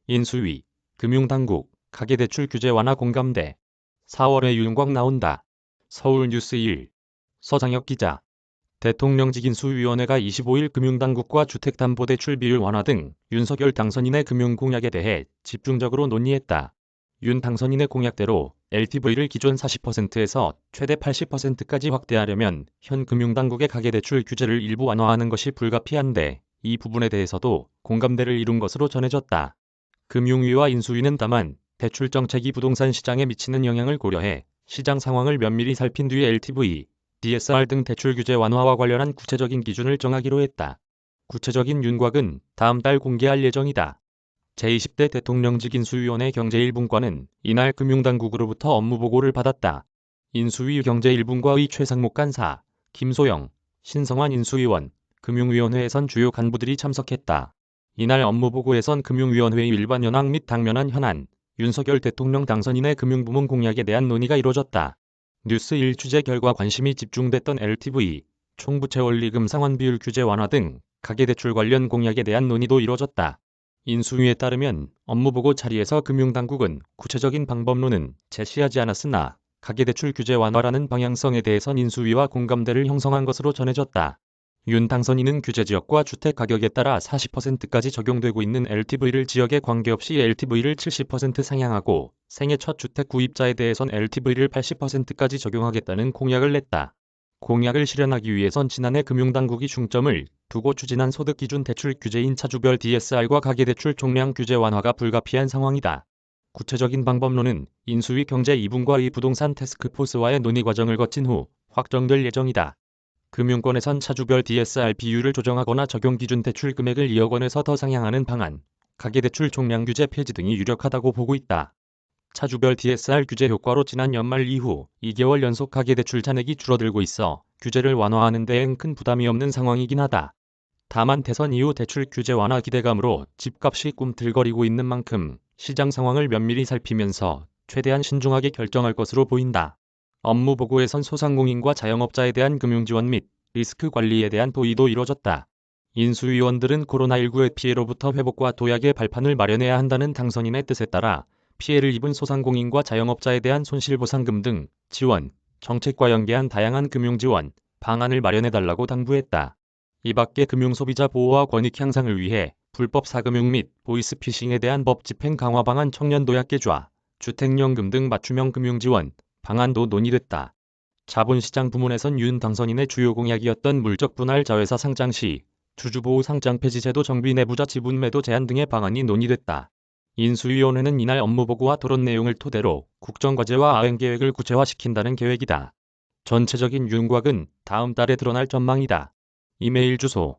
인수위, 금융당국, 가계대출 규제 완화 공감대. 4월에 윤곽 나온다. 서울뉴스 1. 서장혁 기자. 대통령직 인수위원회가 25일 금융당국과 주택담보대출 비율 완화 등 윤석열 당선인의 금융공약에 대해 집중적으로 논의했다. 윤 당선인의 공약대로 LTV를 기존 40%에서 최대 80%까지 확대하려면 현 금융당국의 가계대출 규제를 일부 완화하는 것이 불가피한데 이 부분에 대해서도 공감대를 이룬 것으로 전해졌다. 금융위와 인수위는 다만 대출 정책이 부동산 시장에 미치는 영향을 고려해 시장 상황을 면밀히 살핀 뒤 LTV, DSR 등 대출 규제 완화와 관련한 구체적인 기준을 정하기로 했다. 구체적인 윤곽은 다음 달 공개할 예정이다. 제20대 대통령직 인수위원회 경제1분과는 이날 금융당국으로부터 업무보고를 받았다. 인수위 경제1분과의 최상목 간사, 김소영, 신성환 인수위원, 금융위원회에선 주요 간부들이 참석했다. 이날 업무보고에선 금융위원회의 일반 현황 및 당면한 현안, 윤석열 대통령 당선인의 금융부문 공약에 대한 논의가 이뤄졌다. 뉴스1 취재 결과 관심이 집중됐던 LTV, 총부채 원리금 상환 비율 규제 완화 등 가계대출 관련 공약에 대한 논의도 이뤄졌다. 인수위에 따르면 업무보고 자리에서 금융당국은 구체적인 방법론은 제시하지 않았으나 가계대출 규제 완화라는 방향성에 대해선 인수위와 공감대를 형성한 것으로 전해졌다. 윤 당선인은 규제 지역과 주택 가격에 따라 40%까지 적용되고 있는 LTV를 지역에 관계없이 LTV를 70% 상향하고 생애 첫 주택 구입자에 대해선 LTV를 80%까지 적용하겠다는 공약을 냈다. 공약을 실현하기 위해선 지난해 금융당국이 중점을 두고 추진한 소득기준 대출 규제인 차주별 DSR과 가계대출 총량 규제 완화가 불가피한 상황이다. 구체적인 방법론은 인수위 경제2분과의 부동산 태스크포스와의 논의 과정을 거친 후 확정될 예정이다. 금융권에선 차주별 DSR 비율을 조정하거나 적용기준 대출 금액을 2억 원에서 더 상향하는 방안, 가계대출 총량 규제 폐지 등이 유력하다고 보고 있다. 차주별 DSR 규제 효과로 지난 연말 이후 2개월 연속 가계대출 잔액이 줄어들고 있어 규제를 완화하는 데엔 큰 부담이 없는 상황이긴 하다. 다만 대선 이후 대출 규제 완화 기대감으로 집값이 꿈틀거리고 있는 만큼 시장 상황을 면밀히 살피면서 최대한 신중하게 결정할 것으로 보인다. 업무보고에선 소상공인과 자영업자에 대한 금융지원 및 리스크 관리에 대한 도의도 이뤄졌다. 인수위원들은 코로나19의 피해로부터 회복과 도약의 발판을 마련해야 한다는 당선인의 뜻에 따라 피해를 입은 소상공인과 자영업자에 대한 손실보상금 등 지원, 정책과 연계한 다양한 금융지원 방안을 마련해달라고 당부했다. 이 밖에 금융소비자 보호와 권익 향상을 위해 불법 사금융 및 보이스피싱에 대한 법 집행 강화 방안 청년 도약 계좌, 주택연금 등 맞춤형 금융지원 방안도 논의됐다. 자본시장 부문에선 윤 당선인의 주요 공약이었던 물적 분할 자회사 상장 시 주주보호 상장 폐지 제도 정비 내부자 지분 매도 제한 등의 방안이 논의됐다. 인수위원회는 이날 업무보고와 토론 내용을 토대로 국정과제와 아행계획을 구체화시킨다는 계획이다. 전체적인 윤곽은 다음 달에 드러날 전망이다. 이메일 주소